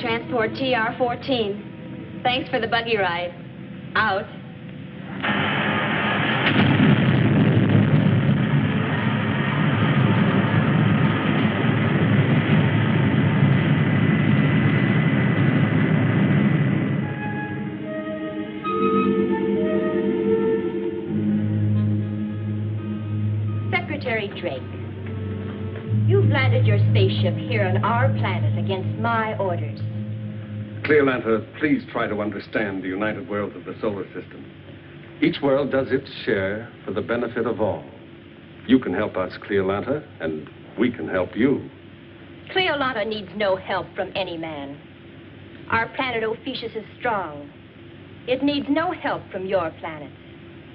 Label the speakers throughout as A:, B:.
A: Transport TR-14. Thanks for the buggy ride. Out.
B: Secretary Drake, you've landed your spaceship here on our planet against my orders.
C: Clearlanta, please try to understand the united worlds of the solar system. Each world does its share for the benefit of all. You can help us, Clearlanta, and we can help you.
B: Cleolana needs no help from any man. Our planet Ophiuchus is strong. It needs no help from your planet.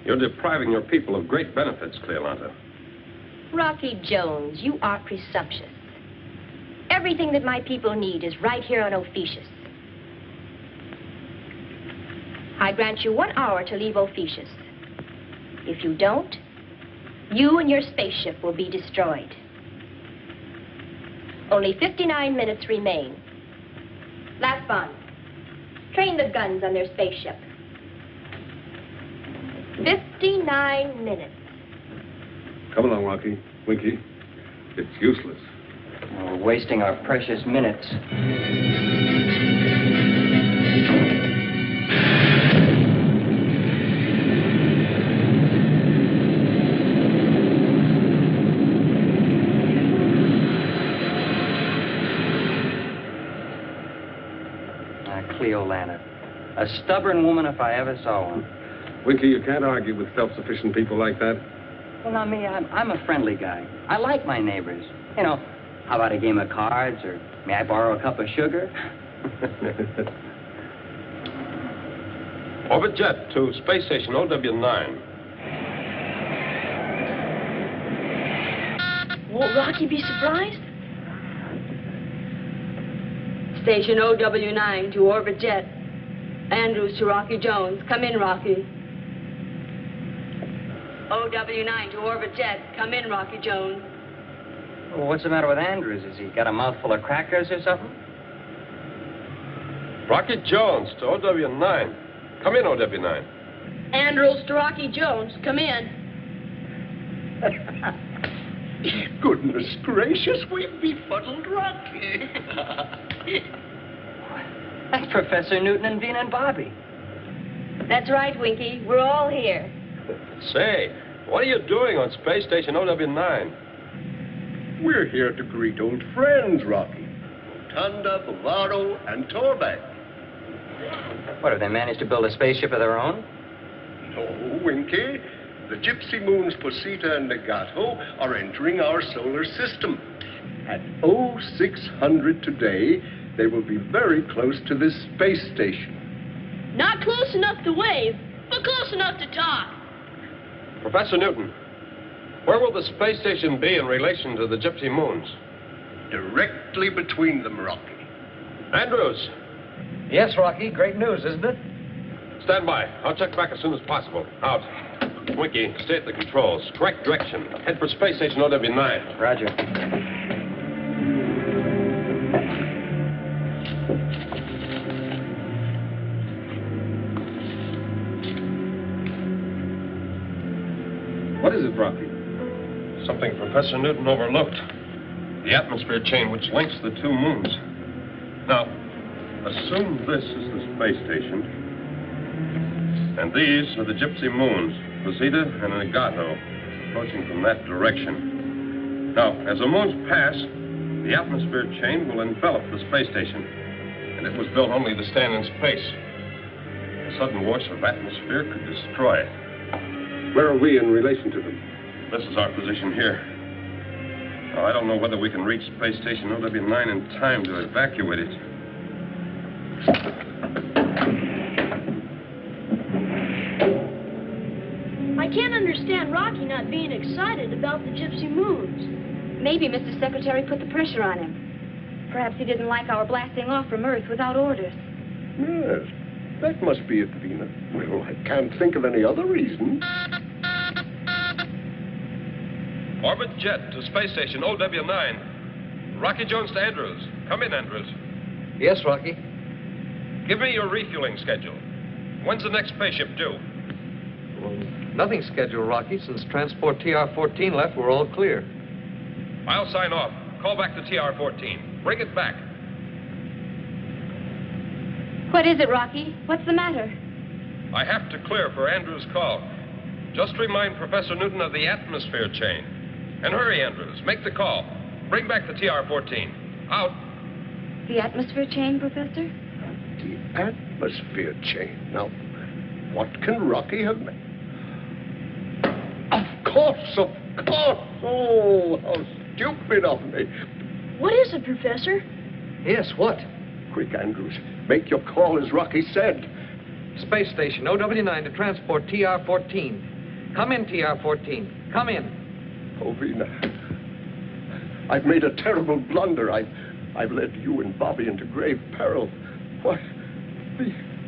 D: You're depriving your people of great benefits, Cleolanta.
B: Rocky Jones, you are presumptuous. Everything that my people need is right here on Ophiuchus. I grant you 1 hour to leave Ophiuchus. If you don't, you and your spaceship will be destroyed. Only 59 minutes remain. Last bond. Train the guns on their spaceship. 59 minutes.
C: Come along, Rocky. Winky. It's useless.
E: We're wasting our precious minutes. Cleolana. A stubborn woman if I ever saw one.
C: Winky, you can't argue with self-sufficient people like that.
E: Well, now, me, I'm a friendly guy. I like my neighbors. You know, how about a game of cards, or may I borrow a cup of sugar?
D: Orbit jet to space station OW9.
A: Won't Rocky be surprised? Station OW9 to orbit jet. Andrews to Rocky Jones. Come in, Rocky. OW9 to orbit jet. Come in, Rocky Jones.
E: Well, what's the matter with Andrews? Has he got a mouthful of crackers or something?
D: Rocky Jones to OW9. Come in, OW9.
A: Andrews to Rocky Jones. Come in.
F: Goodness gracious, we've befuddled Rocky.
E: That's Professor Newton and Vina and Bobby.
A: That's right, Winky. We're all here.
D: Say, what are you doing on space station OW9?
F: We're here to greet old friends, Rocky. Tanda, Bavaro, and Torbeck.
E: What, have they managed to build a spaceship of their own?
F: No, Winky. The Gypsy Moons Posita and Negato are entering our solar system. At 0600 today, they will be very close to this space station.
A: Not close enough to wave, but close enough to talk.
D: Professor Newton, where will the space station be in relation to the Gypsy Moons?
F: Directly between them, Rocky.
D: Andrews.
G: Yes, Rocky. Great news, isn't it?
D: Stand by. I'll check back as soon as possible. Out. Winky, stay at the controls. Correct direction. Head for space station OW9.
E: Roger.
C: What is it, Rocky?
D: Something Professor Newton overlooked. The atmosphere chain which links the two moons. Now, assume this is the space station. And these are the Gypsy Moons, Posita and Negato, approaching from that direction. Now, as the moons pass, the atmosphere chain will envelop the space station. And it was built only to stand in space. A sudden wash of atmosphere could destroy it.
C: Where are we in relation to them?
D: This is our position here. Now, I don't know whether we can reach space station OW9 in time to evacuate it.
A: I can't understand Rocky not being excited about the Gypsy Moons. Maybe Mr. Secretary put the pressure on him. Perhaps he didn't like our blasting off from Earth without orders.
F: Yes, that must be it, Vina. Well, I can't think of any other reason.
D: Orbit jet to space station OW9. Rocky Jones to Andrews. Come in, Andrews.
G: Yes, Rocky.
D: Give me your refueling schedule. When's the next spaceship due?
G: Well, nothing's scheduled, Rocky. Since transport TR-14 left, we're all clear.
D: I'll sign off. Call back to TR-14. Bring it back.
A: What is it, Rocky? What's the matter?
D: I have to clear for Andrews' call. Just remind Professor Newton of the atmosphere chain. And hurry, Andrews. Make the call. Bring back the TR-14. Out.
A: The atmosphere chain, Professor?
F: The atmosphere chain. Now, what can Rocky have meant? Of course, of course. Oh, how stupid of me.
A: What is it, Professor?
G: Yes, what?
F: Quick, Andrews. Make your call as Rocky said.
G: Space station, OW9 to transport TR-14. Come in, TR-14. Come in.
F: Oh, Vina. I've made a terrible blunder. I've led you and Bobby into grave peril. Why,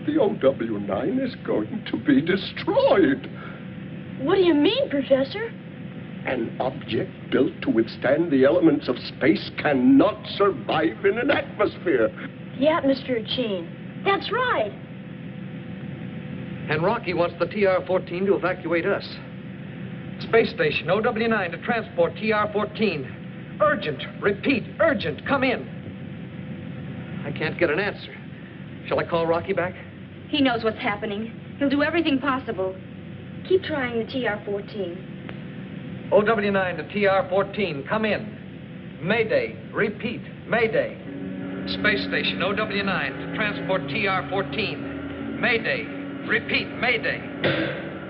F: the OW9 is going to be destroyed.
A: What do you mean, Professor?
F: An object built to withstand the elements of space cannot survive in an atmosphere.
A: The atmosphere chain. That's right.
G: And Rocky wants the TR-14 to evacuate us. Space station, OW9 to transport TR-14. Urgent. Repeat, urgent. Come in. I can't get an answer. Shall I call Rocky back?
A: He knows what's happening. He'll do everything possible. Keep trying the TR-14.
G: OW9 to TR-14. Come in. Mayday. Repeat. Mayday. Space station, OW9 to transport TR-14. Mayday. Repeat. Mayday.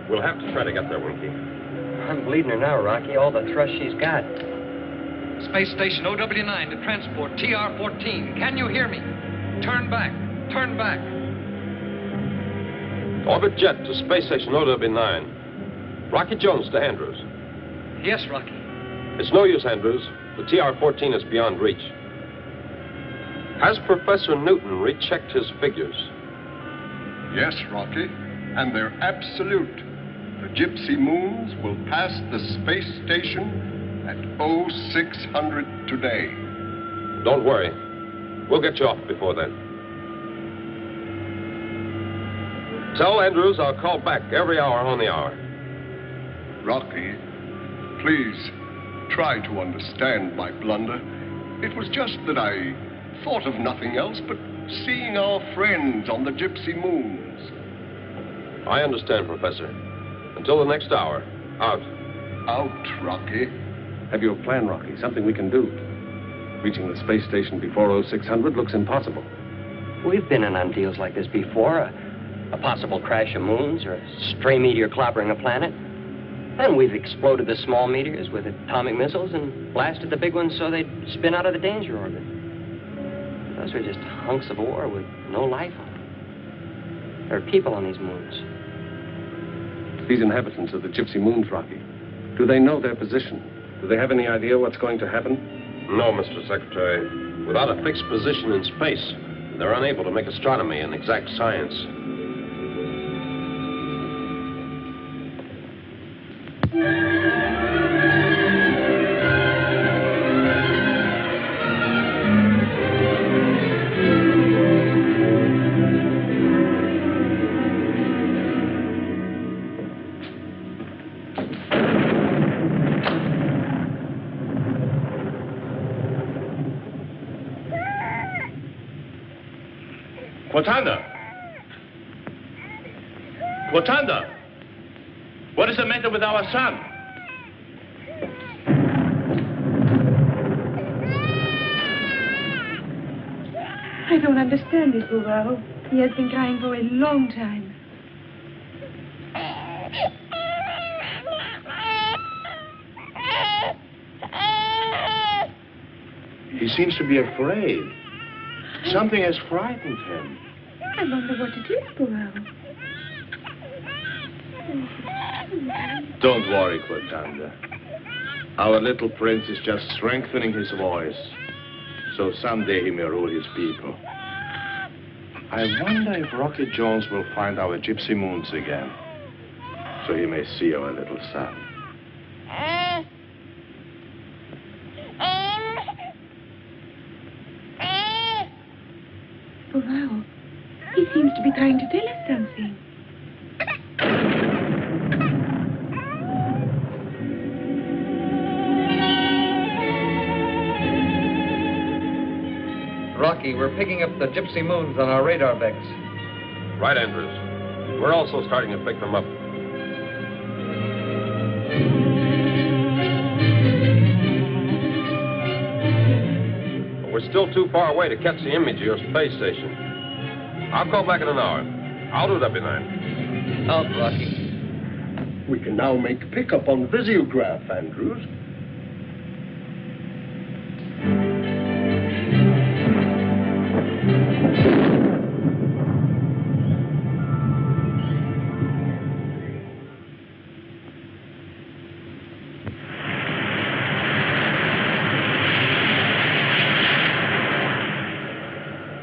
D: We'll have to try to get there, Winky.
E: I'm bleeding her now, Rocky. All the thrust she's got.
G: Space station, OW9 to transport TR-14. Can you hear me? Turn back. Turn back.
D: Orbit jet to space station OW9. Rocky Jones to Andrews.
G: Yes, Rocky.
D: It's no use, Andrews. The TR-14 is beyond reach. Has Professor Newton rechecked his figures?
F: Yes, Rocky. And they're absolute. The Gypsy Moons will pass the space station at 0600 today.
D: Don't worry. We'll get you off before then. Tell Andrews I'll call back every hour on the hour.
F: Rocky, please try to understand my blunder. It was just that I thought of nothing else but seeing our friends on the Gypsy Moons.
D: I understand, Professor. Until the next hour. Out.
F: Out, Rocky.
C: Have you a plan, Rocky? Something we can do? Reaching the space station before 0600 looks impossible.
E: We've been in on deals like this before. A possible crash of moons or a stray meteor clobbering a planet. And we've exploded the small meteors with atomic missiles and blasted the big ones so they'd spin out of the danger orbit. Those are just hunks of ore with no life on them. There are people on these moons.
C: These inhabitants of the Gypsy Moons, Rocky, do they know their position? Do they have any idea what's going to happen?
D: No, Mr. Secretary. Without a fixed position in space, they're unable to make astronomy an exact science.
H: Quatanda! Quatanda! What is the matter with our son?
I: I don't understand it, Bouvaro. He has been crying for a long time.
H: He seems to be afraid. Something has frightened him.
I: I wonder what it is, Bouvaro.
H: Don't worry, Quatanda. Our little prince is just strengthening his voice, so someday he may rule his people. I wonder if Rocky Jones will find our Gypsy Moons again, so he may see our little son.
I: seems to be trying to tell us something.
G: Rocky, we're picking up the gypsy moons on our radar vex.
D: Right, Andrews. We're also starting to pick them up. But we're still too far away to catch the image of your space station. I'll call back in an hour. I'll do W9.
G: Out, Rocky.
F: We can now make pickup on visiograph, Andrews.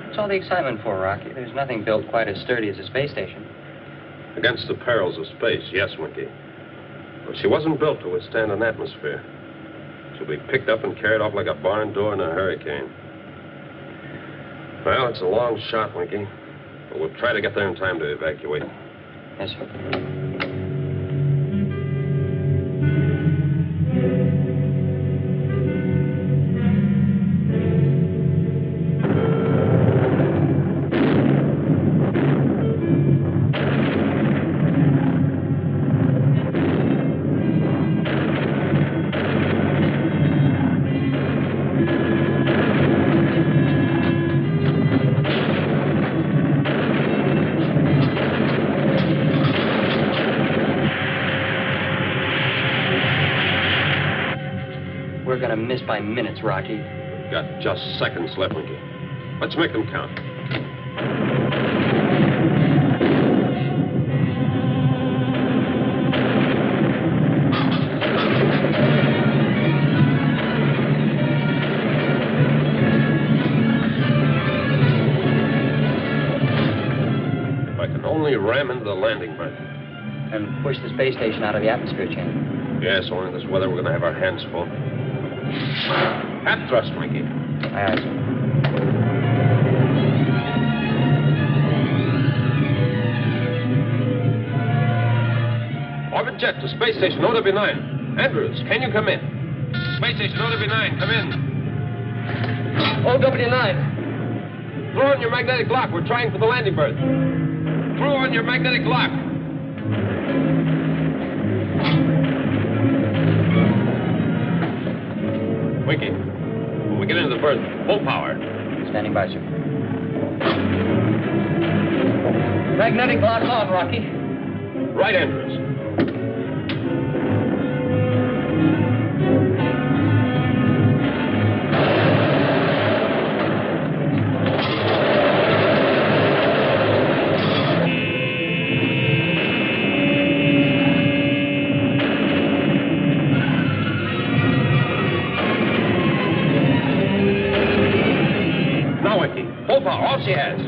E: What's all the excitement for, Rocky? There's nothing built quite as sturdy as a space station.
D: Against the perils of space, yes, Winky. But she wasn't built to withstand an atmosphere. She'll be picked up and carried off like a barn door in a hurricane. Well, it's a long shot, Winky. But we'll try to get there in time to evacuate.
E: Yes, sir. We're gonna miss by minutes, Rocky.
D: We've got just seconds left, Winky. Let's make them count. If I can only ram into the landing berth.
E: And push the space station out of the atmosphere chamber.
D: Yes, only in this weather we're gonna have our hands full. Hat thrust, Winky.
E: Aye, sir.
D: Orbit jet to space station OW9. Andrews, can you come in? Space station OW9, come in.
G: OW9.
D: Throw on your magnetic lock. We're trying for the landing berth. Throw on your magnetic lock. Winky, when we get into the berth, full power.
E: Standing by, sir.
G: Magnetic lock on, Rocky.
D: Right, Andrews. Full power, all she has.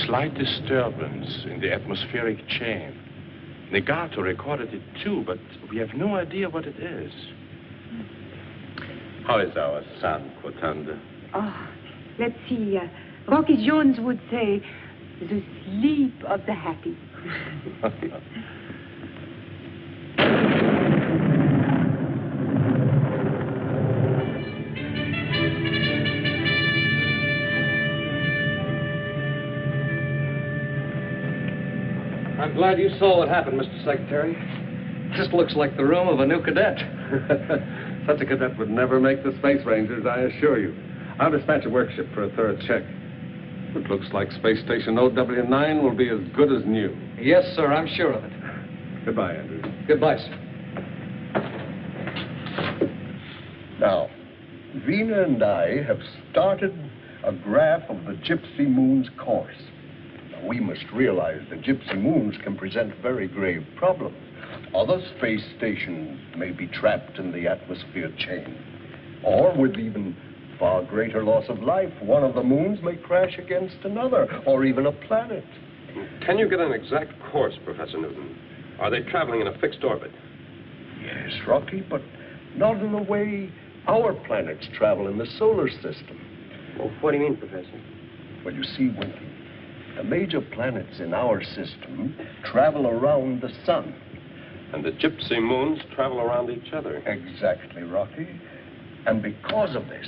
H: Slight disturbance in the atmospheric chain. Negato recorded it too, but we have no idea what it is.
C: How is our son, Cotanda?
I: Oh, let's see. Rocky Jones would say, the sleep of the happy.
G: I'm glad you saw what happened, Mr. Secretary. This looks like the room of a new cadet.
C: Such a cadet would never make the Space Rangers, I assure you. I'll dispatch a workship for a thorough check. It looks like Space Station OW9 will be as good as new.
G: Yes, sir, I'm sure of it.
C: Goodbye, Andrew.
G: Goodbye, sir.
F: Now, Vina and I have started a graph of the Gypsy Moon's course. Now, we must realize that Gypsy Moons can present very grave problems. Other space stations may be trapped in the atmosphere chain. Or with even far greater loss of life, one of the moons may crash against another, or even a planet.
D: Can you get an exact course, Professor Newton? Are they traveling in a fixed orbit?
F: Yes, Rocky, but not in the way our planets travel in the solar system.
E: Well, what do you mean, Professor?
F: Well, you see, Winky, the major planets in our system travel around the sun.
D: And the Gypsy Moons travel around each other.
F: Exactly, Rocky. And because of this,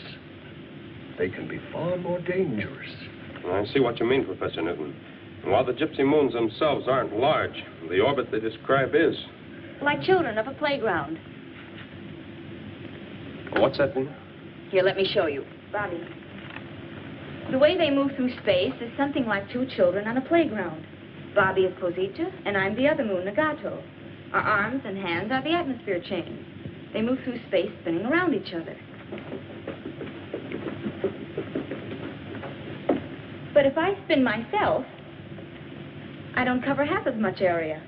F: they can be far more dangerous.
D: I see what you mean, Professor Newton. And while the Gypsy Moons themselves aren't large, the orbit they describe is.
A: Like children of a playground.
D: What's that mean?
A: Here, let me show you. Bobby. The way they move through space is something like two children on a playground. Bobby is Posita, and I'm the other moon, Nagato. Our arms and hands are the atmosphere chain. They move through space spinning around each other. But if I spin myself, I don't cover half as much area.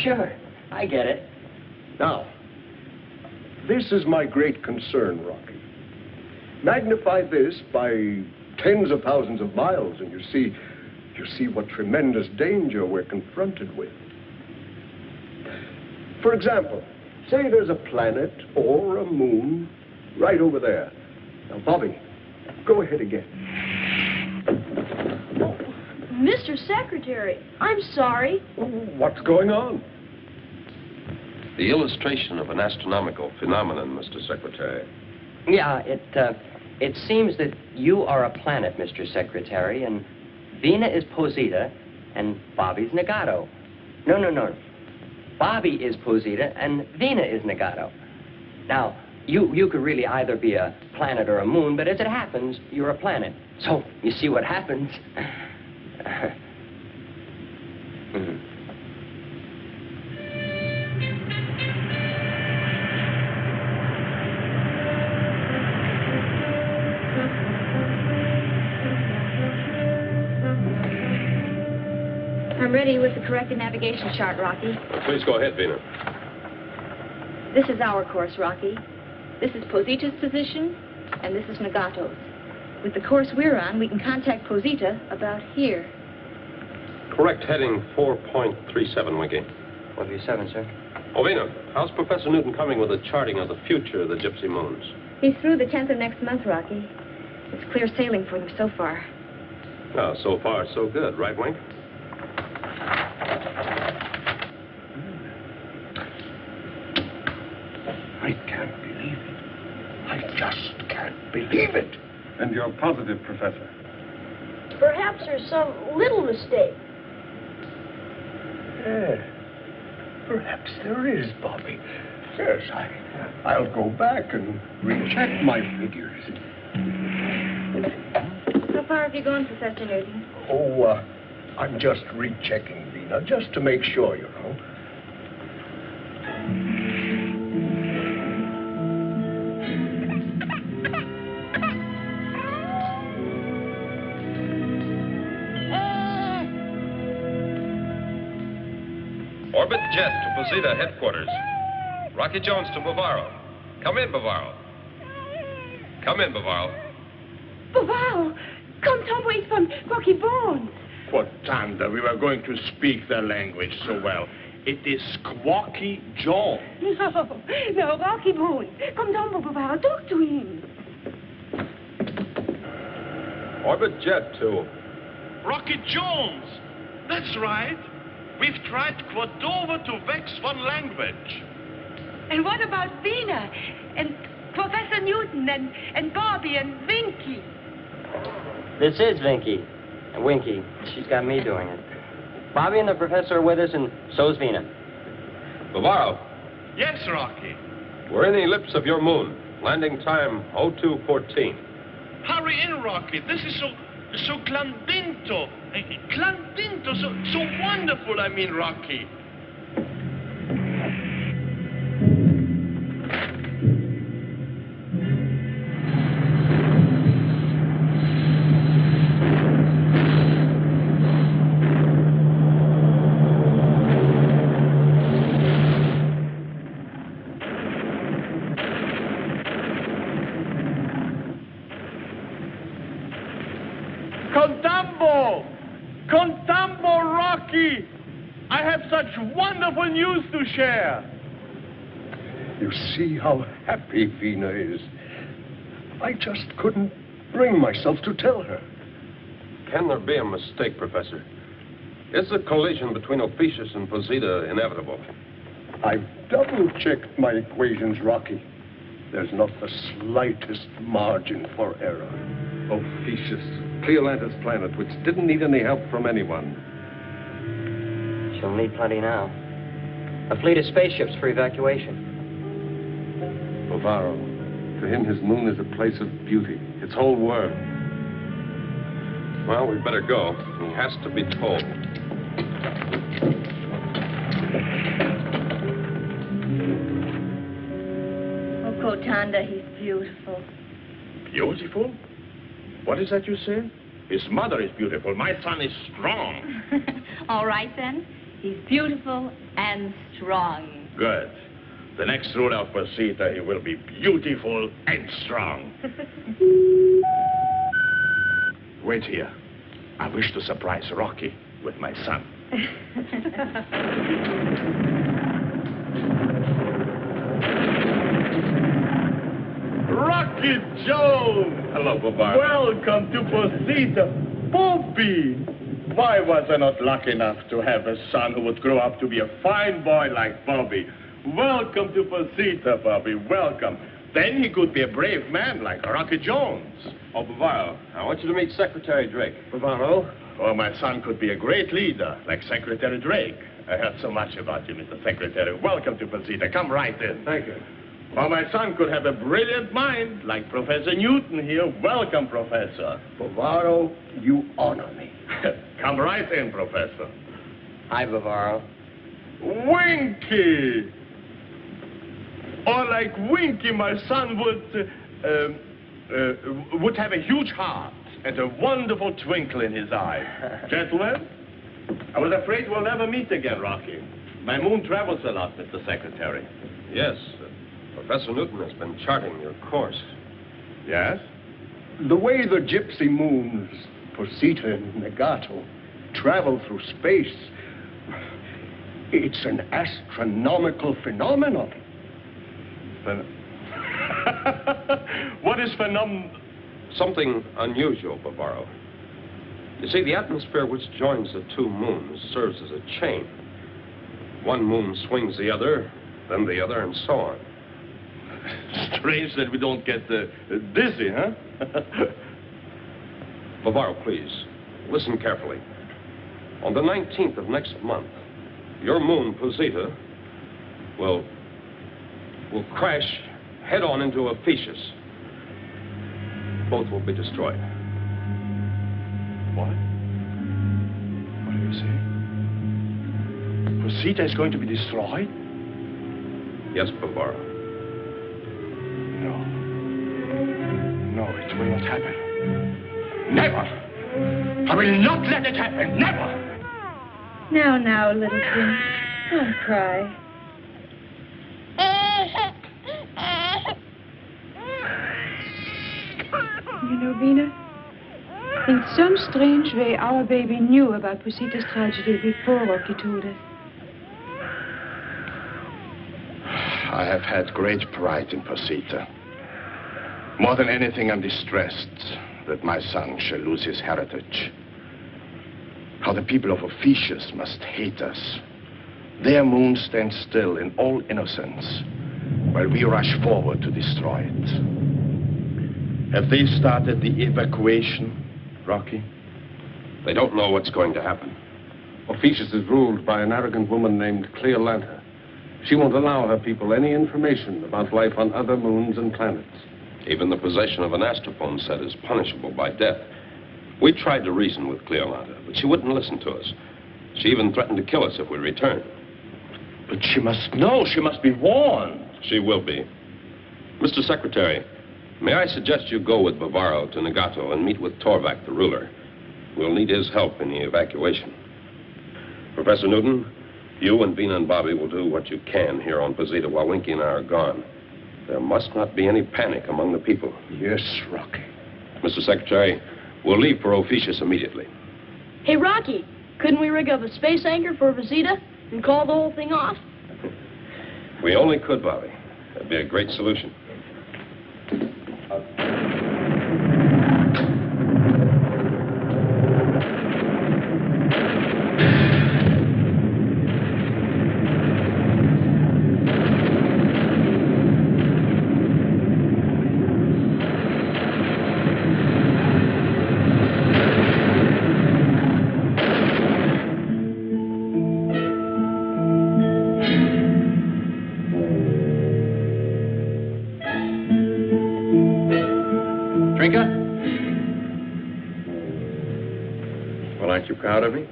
E: Sure, I get it.
F: Now, this is my great concern, Rocky. Magnify this by tens of thousands of miles, and you see what tremendous danger we're confronted with. For example, say there's a planet or a moon right over there. Now, Bobby, go ahead again.
A: Mr. Secretary, I'm sorry.
F: What's going on?
D: The illustration of an astronomical phenomenon, Mr. Secretary.
E: Yeah, it seems that you are a planet, Mr. Secretary, and Vina is Posita, and Bobby's Nagato. No. Bobby is Posita, and Vina is Nagato. Now, you could really either be a planet or a moon, but as it happens, you're a planet. So, you see what happens.
A: I'm ready with the corrected navigation chart, Rocky.
D: Please go ahead, Vina.
A: This is our course, Rocky. This is Posita's position, and this is Nagato's. With the course we're on, we can contact Posita about here.
D: Correct heading 4.37, Winky.
E: 137, sir.
D: Oh, Vina, how's Professor Newton coming with a charting of the future of the Gypsy Moons?
A: He's through the 10th of next month, Rocky. It's clear sailing for them so far.
D: Well, so far, so good, right, Wink?
F: I can't believe it. I just can't believe it.
C: And you're positive, Professor?
A: Perhaps there's some little mistake.
F: Yes. Perhaps there is, Bobby. Yes, I'll go back and recheck my figures.
A: How far have you gone, Professor Newton?
F: Oh, I'm just rechecking, Vina, just to make sure, you know.
D: Orbit jet to Posita headquarters. Rocky Jones to Bavaro. Come in, Bavaro. Come in, Bavaro.
I: Bavaro, kommt always from Rocky Bones.
H: Portanda, we were going to speak their language so well. It is Squawky Jones.
I: No, Rocky Bones. Come down, Bavaro, talk to him.
D: Orbit jet to...
J: Rocky Jones! That's right. We've tried Cordova to vex one language.
I: And what about Vina? And Professor Newton and Bobby and Vinky?
E: This is Vinky. And Winky. She's got me doing it. Bobby and the professor are with us, and so's Vina.
D: Bavaro,
J: Yes, Rocky.
D: we're in the ellipse of your moon. Landing time 0214.
J: Hurry in, Rocky. This is so clandinto. Clandinto, so wonderful, I mean, Rocky. Contambo, Rocky! I have such wonderful news to share.
F: You see how happy Vina is. I just couldn't bring myself to tell her.
D: Can there be a mistake, Professor? Is the collision between Ophiuchus and Posita inevitable?
F: I've double-checked my equations, Rocky. There's not the slightest margin for error.
C: Ophiuchus, Cleolanta's planet, which didn't need any help from anyone.
E: She'll need plenty now. A fleet of spaceships for evacuation.
C: Bavaro, to him his moon is a place of beauty, its whole world.
D: Well, we'd better go. He has to be told.
A: Oh, Kotanda, he's beautiful.
H: Beautiful? What is that you said? His mother is beautiful. My son is strong.
A: All right, then. He's beautiful and strong.
H: Good. The next rule of Posita, he will be beautiful and strong. Wait here. I wish to surprise Rocky with my son.
J: Rocky Jones!
H: Hello, Bavaro.
J: Welcome to Posita. Bobby!
H: Why was I not lucky enough to have a son who would grow up to be a fine boy like Bobby? Welcome to Posita, Bobby. Welcome. Then he could be a brave man like Rocky Jones.
D: Oh, Bavaro, I want you to meet Secretary Drake.
H: Bavaro? Oh, my son could be a great leader like Secretary Drake. I heard so much about you, Mr. Secretary. Welcome to Posita. Come right in.
C: Thank you.
H: Well, my son could have a brilliant mind like Professor Newton here. Welcome, Professor.
F: Bavaro, you honor me.
H: Come right in, Professor.
E: Hi, Bavaro.
J: Winky! Oh, like Winky, my son would have a huge heart and a wonderful twinkle in his eye.
H: Gentlemen, I was afraid we'll never meet again, Rocky. My moon travels a lot, Mr. Secretary.
D: Yes, Professor Newton has been charting your course.
H: Yes?
F: The way the gypsy moons, Posita and Negato, travel through space, it's an astronomical phenomenon.
D: What is something unusual, Bavaro? You see, the atmosphere which joins the two moons serves as a chain. One moon swings the other, then the other, and so on.
J: Strange that we don't get dizzy, huh?
D: Bavaro, please, listen carefully. On the 19th of next month, your moon, Posita, will crash head-on into Ophiuchus. Both will be destroyed.
H: What? What do you say? Posita is going to be destroyed?
D: Yes, Bavaro.
H: No. No, it will not happen. Never! I will not let it happen. Never!
A: Now, little prince. Don't cry.
I: You know, Vina, in some strange way, our baby knew about Posita's tragedy before Rocky told us.
H: I have had great pride in Posita. More than anything, I'm distressed that my son shall lose his heritage. How the people of Ophiuchus must hate us. Their moon stands still in all innocence, while we rush forward to destroy it. Have they started the evacuation, Rocky?
D: They don't know what's going to happen.
C: Ophiuchus is ruled by an arrogant woman named Cleolanta. She won't allow her people any information about life on other moons and planets.
D: Even the possession of an astrophone set is punishable by death. We tried to reason with Cleolanta, but she wouldn't listen to us. She even threatened to kill us if we returned.
H: But she must know. She must be warned.
D: She will be. Mr. Secretary, may I suggest you go with Bavaro to Nagato and meet with Torvak, the ruler. We'll need his help in the evacuation. Professor Newton, you and Vina and Bobby will do what you can here on Posita while Winky and I are gone. There must not be any panic among the people.
H: Yes, Rocky.
D: Mr. Secretary, we'll leave for Ophiuchus immediately.
K: Hey, Rocky, couldn't we rig up a space anchor for Posita and call the whole thing off?
D: We only could, Bobby. That'd be a great solution.
L: Well, aren't you proud of me?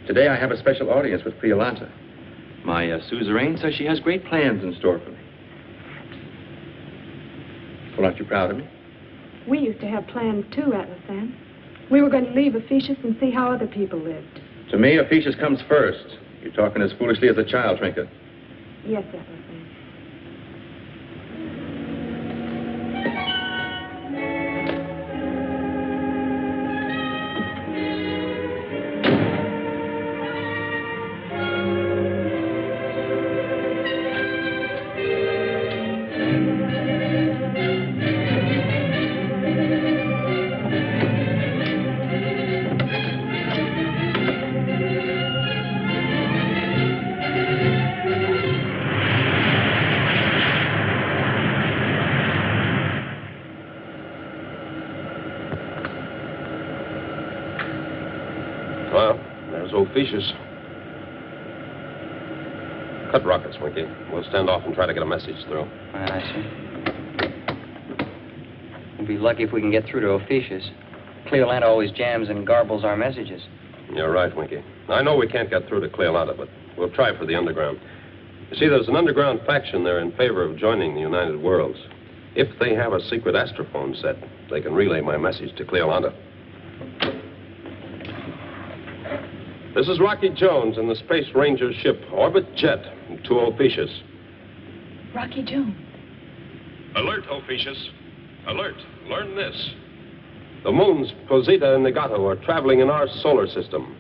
L: Today I have a special audience with Cleolanta. My suzerain says she has great plans in store for me. Well, aren't you proud of me?
I: We used to have plans too, Atlasan. We were going to leave Ophiuchus and see how other people lived.
L: To me, Ophiuchus comes first. You're talking as foolishly as a child, Trinka.
I: Yes, Atlasan.
D: Well, there's Ophiuchus. Cut rockets, Winky. We'll stand off and try to get a message through.
E: I see. We'll be lucky if we can get through to Ophiuchus. Cleolanta always jams and garbles our messages.
D: You're right, Winky. I know we can't get through to Cleolanta, but we'll try for the underground. You see, there's an underground faction there in favor of joining the United Worlds. If they have a secret astrophone set, they can relay my message to Cleolanta. This is Rocky Jones in the Space Ranger ship Orbit Jet to Ophiuchus.
A: Rocky Jones.
D: Alert, Ophiuchus. Alert. Learn this. The moons Posita and Nagato are traveling in our solar system.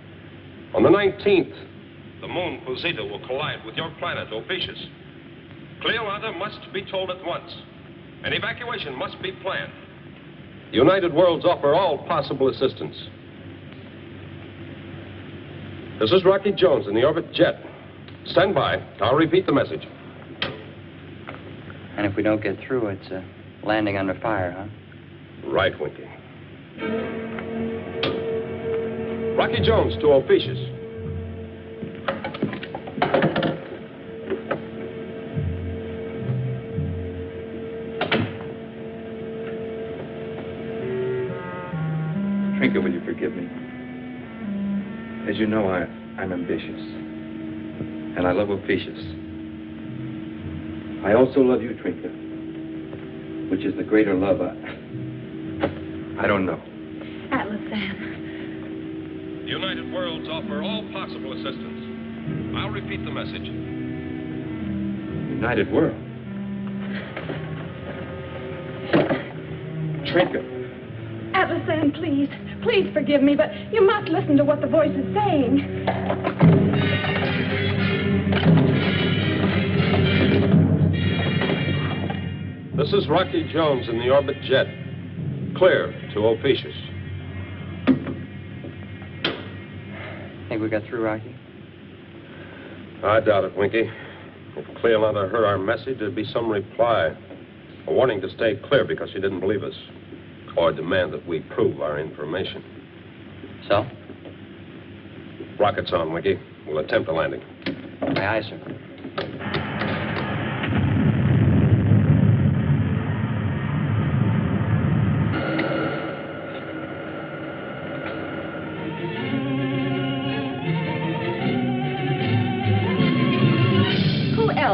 D: On the 19th, the moon Posita will collide with your planet, Ophiuchus. Cleolanta must be told at once. An evacuation must be planned. The United Worlds offer all possible assistance. This is Rocky Jones in the Orbit Jet. Stand by. I'll repeat the message.
E: And if we don't get through, it's landing under fire, huh?
D: Right, Winky. Rocky Jones to Ophiuchus.
L: Trinka, will you forgive me? As you know, I'm ambitious. And I love Ophiuchus. I also love you, Trinka. Which is the greater love, I don't know.
A: Atlasan.
D: The United Worlds offer all possible assistance. I'll repeat the message.
L: United World. Trinka.
I: Atlasan, please. Please forgive me, but you must listen to what the voice is saying.
D: This is Rocky Jones in the Orbit Jet. Clear to Ophiuchus.
E: Think we got through, Rocky?
D: I doubt it, Winky. If Cleolanta heard our message, there'd be some reply. A warning to stay clear because she didn't believe us. Or demand that we prove our information.
E: So?
D: Rockets on, Winky. We'll attempt a landing.
E: Aye, aye, sir.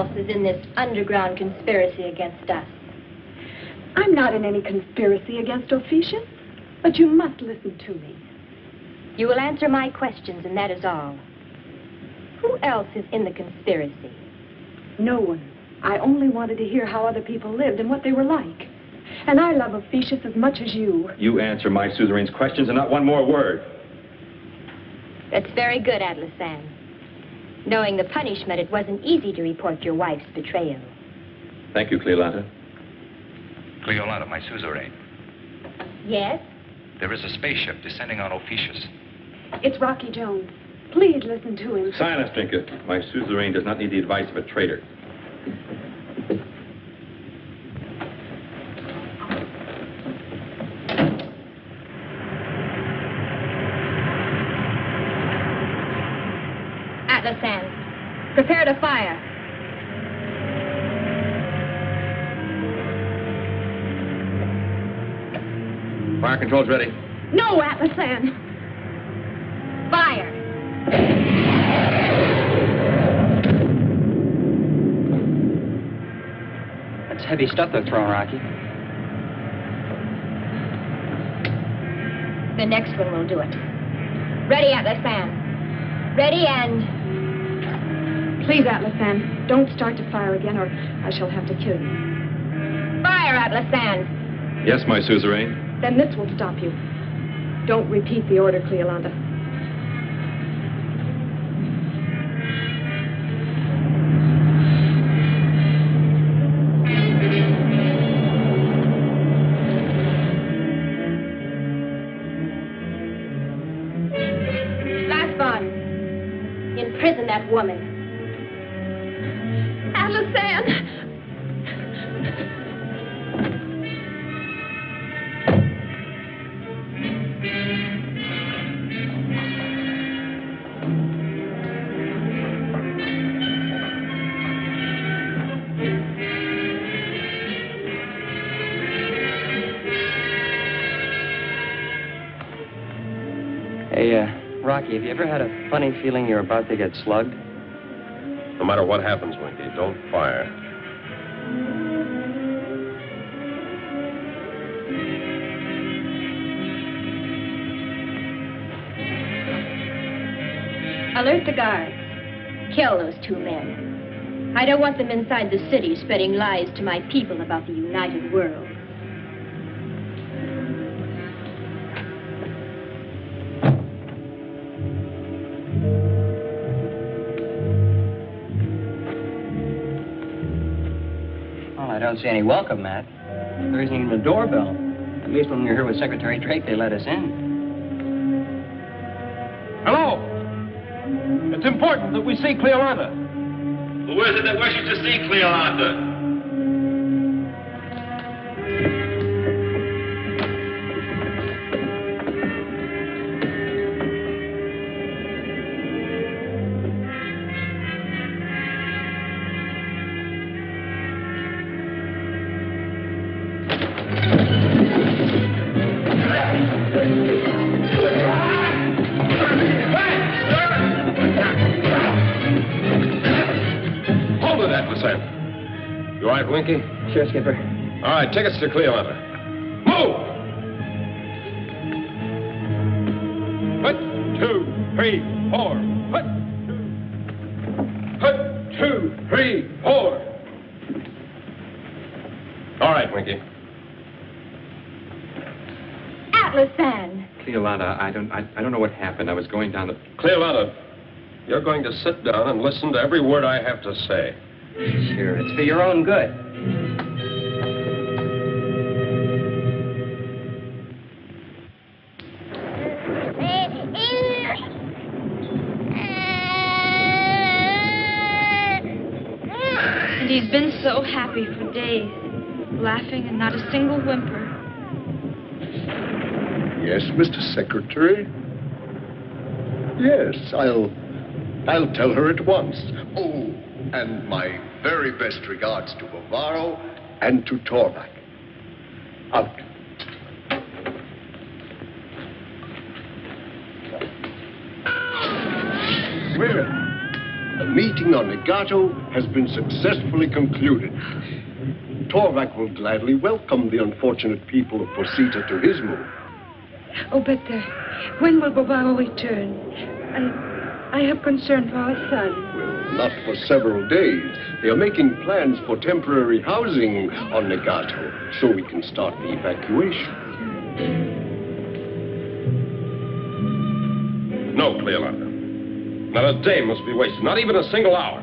B: else is in this underground conspiracy against us?
M: I'm not in any conspiracy against Ophiuchus, but you must listen to me.
B: You will answer my questions, and that is all. Who else is in the conspiracy?
M: No one. I only wanted to hear how other people lived and what they were like. And I love Ophiuchus as much as you.
L: You answer my suzerain's questions and not one more word.
B: That's very good, Atlasan. Knowing the punishment, it wasn't easy to report your wife's betrayal.
L: Thank you, Cleolanta.
N: Cleolanta, my suzerain.
B: Yes?
N: There is a spaceship descending on Ophiuchus.
M: It's Rocky Jones. Please listen to him.
L: Silence, Trinket. My suzerain does not need the advice of a traitor.
B: Atlasan, prepare to fire.
L: Fire control's ready.
M: No, Atlasan!
B: Fire!
E: That's heavy stuff they're throwing, Rocky.
B: The next one will do it. Ready, Atlasan. Ready and...
M: Please, Atlasan, don't start to fire again or I shall have to kill you.
B: Fire, Atlasan!
L: Yes, my suzerain.
M: Then this will stop you. Don't repeat the order, Cleolanta.
B: Last one. Imprison that woman.
M: Atlasan!
E: Hey, Rocky, have you ever had a funny feeling you're about to get slugged?
D: No matter what happens, Winky, don't fire.
B: Alert the guards. Kill those two men. I don't want them inside the city spreading lies to my people about the united world.
E: Well, I don't see any welcome mat. There isn't even a doorbell. At least when we were here with Secretary Drake, they let us in.
D: Hello! It's important that we see Cleolanta.
O: Who is it that wishes to see Cleolanta?
D: Hold it, Atlasan. You all right, Winky?
E: Sure, Skipper.
D: All right, take us to Cleolanta. Move! 1, 2, 3, 4. 1, 2, 3, 4. All right, Winky.
B: Atlasan!
L: Cleolanta, I don't know what happened. I was going down the...
D: Cleolanta, you're going to sit down and listen to every word I have to say.
E: Sure, it's for your own good.
A: And he's been so happy for days, laughing and not a single whimper.
F: Yes, Mr. Secretary? Yes, I'll tell her at once. Oh, and my very best regards to Bavaro and to Torback. Out. meeting on Nagato has been successfully concluded. Torvak will gladly welcome the unfortunate people of Posita to his moon.
I: Oh, but when will Bovaro return? I have concern for our son.
F: Well, not for several days. They are making plans for temporary housing on Nagato, so we can start the evacuation.
D: No, Cleolanda. Not a day must be wasted, not even a single hour.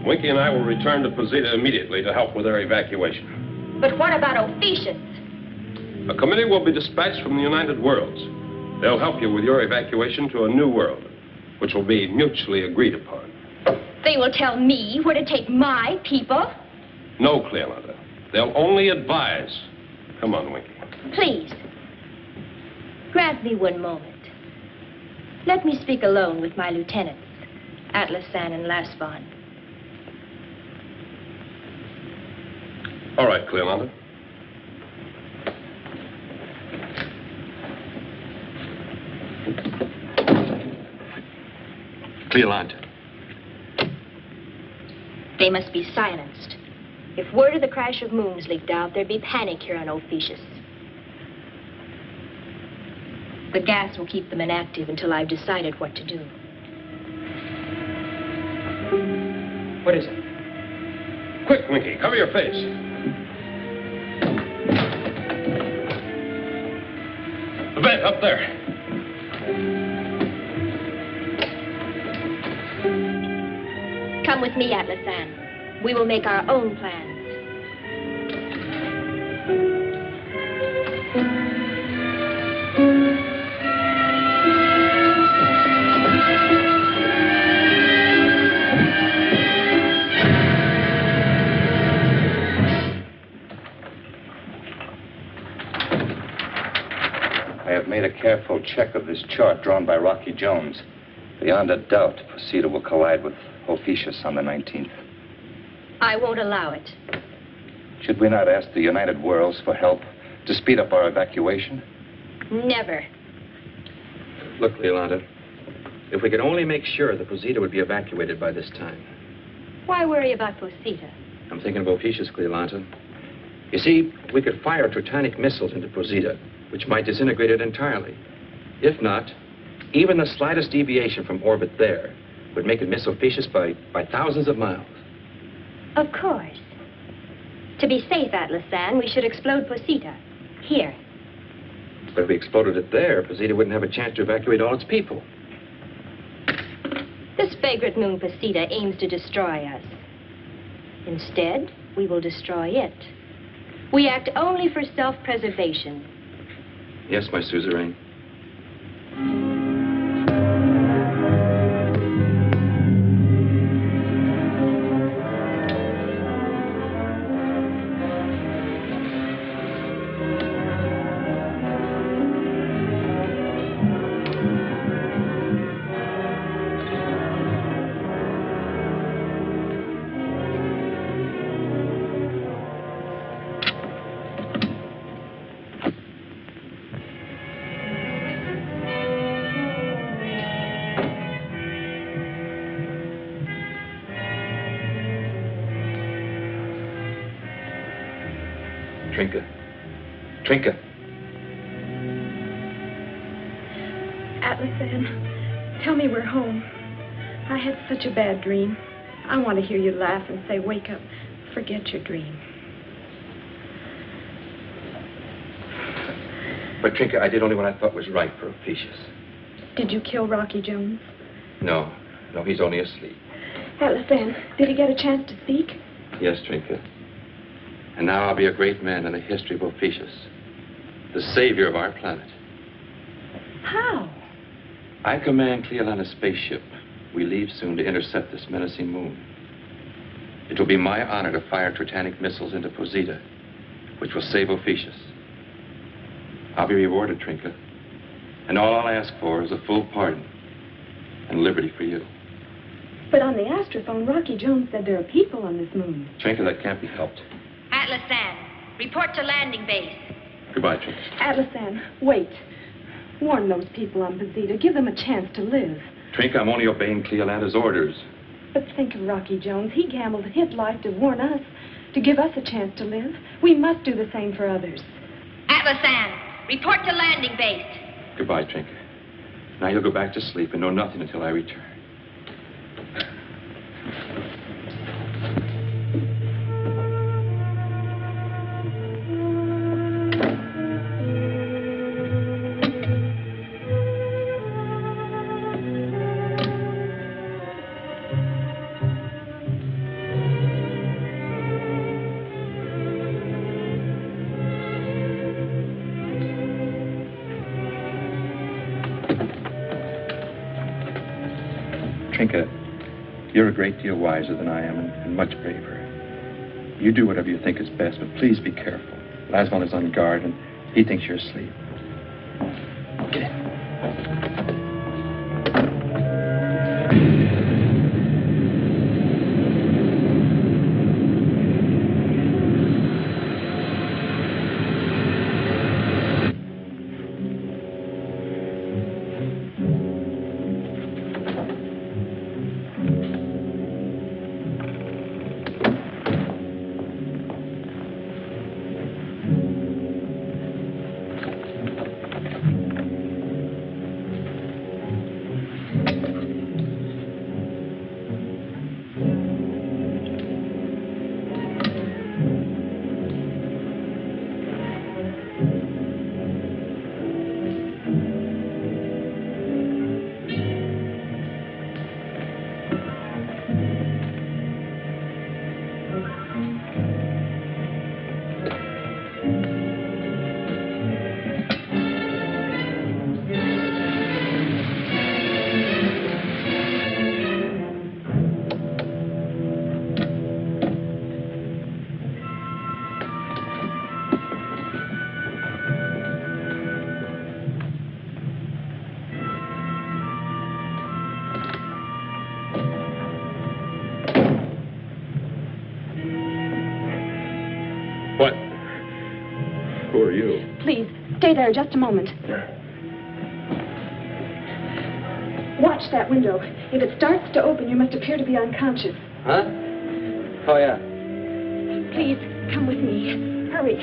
D: Winky and I will return to Posita immediately to help with their evacuation.
B: But what about Ophiuchus?
D: A committee will be dispatched from the United Worlds. They'll help you with your evacuation to a new world, which will be mutually agreed upon.
B: They will tell me where to take my people?
D: No, Cleolanda. They'll only advise. Come on, Winky.
B: Please. Grant me one moment. Let me speak alone with my lieutenants, Atlasan and Lasvon.
D: All right, Cleolanda.
L: Cleolanda.
B: They must be silenced. If word of the crash of moons leaked out, there'd be panic here on Ophiuchus. The gas will keep them inactive until I've decided what to do.
L: What is it?
D: Quick, Winky, cover your face. The vent up there.
B: Come with me, Atlasan. We will make our own plans.
N: I have made a careful check of this chart drawn by Rocky Jones. Beyond a doubt, Posita will collide with Ophiuchus on the 19th.
B: I won't allow it.
N: Should we not ask the United Worlds for help to speed up our evacuation?
B: Never.
L: Look, Cleolanda, if we could only make sure that Posita would be evacuated by this time.
B: Why worry about Posita?
L: I'm thinking of Ophiuchus, Cleolanda. You see, we could fire Tritonic missiles into Posita, which might disintegrate it entirely. If not, even the slightest deviation from orbit there would make it miss Ophiuchus by thousands of miles.
B: Of course. To be safe, Atlasan, we should explode Posita. Here.
L: But if we exploded it there, Posita wouldn't have a chance to evacuate all its people.
B: This vagrant moon Posita aims to destroy us. Instead, we will destroy it. We act only for self-preservation.
L: Yes, my suzerain. Trinka.
M: Atlasan, tell me we're home. I had such a bad dream. I want to hear you laugh and say, wake up, forget your dream.
L: But, Trinka, I did only what I thought was right for Ophiuchus.
M: Did you kill Rocky Jones?
L: No, he's only asleep.
M: Atlasan, did he get a chance to speak?
L: Yes, Trinka. And now I'll be a great man in the history of Ophiuchus, the savior of our planet.
B: How?
L: I command Cleolanda's spaceship. We leave soon to intercept this menacing moon. It will be my honor to fire Tritonic missiles into Posita, which will save Ophiuchus. I'll be rewarded, Trinka. And all I'll ask for is a full pardon and liberty for you.
M: But on the astrophone, Rocky Jones said there are people on this moon.
L: Trinka, that can't be helped.
B: Atlasan, report to landing base.
L: Goodbye, Trinka.
M: Atlasan, wait. Warn those people on Posita. Give them a chance to live.
L: Trinka, I'm only obeying Cleolanda's orders.
M: But think of Rocky Jones. He gambled his life to warn us, to give us a chance to live. We must do the same for others.
B: Atlasan, report to landing base.
L: Goodbye, Trinka. Now you'll go back to sleep and know nothing until I return. Trinka, you're a great deal wiser than I am and much braver. You do whatever you think is best, but please be careful. Laswell is on guard, and he thinks you're asleep. Get in.
C: What? Who are you?
M: Please, stay there just a moment. Watch that window. If it starts to open, you must appear to be unconscious.
E: Huh? Oh, yeah.
M: Please, come with me. Hurry.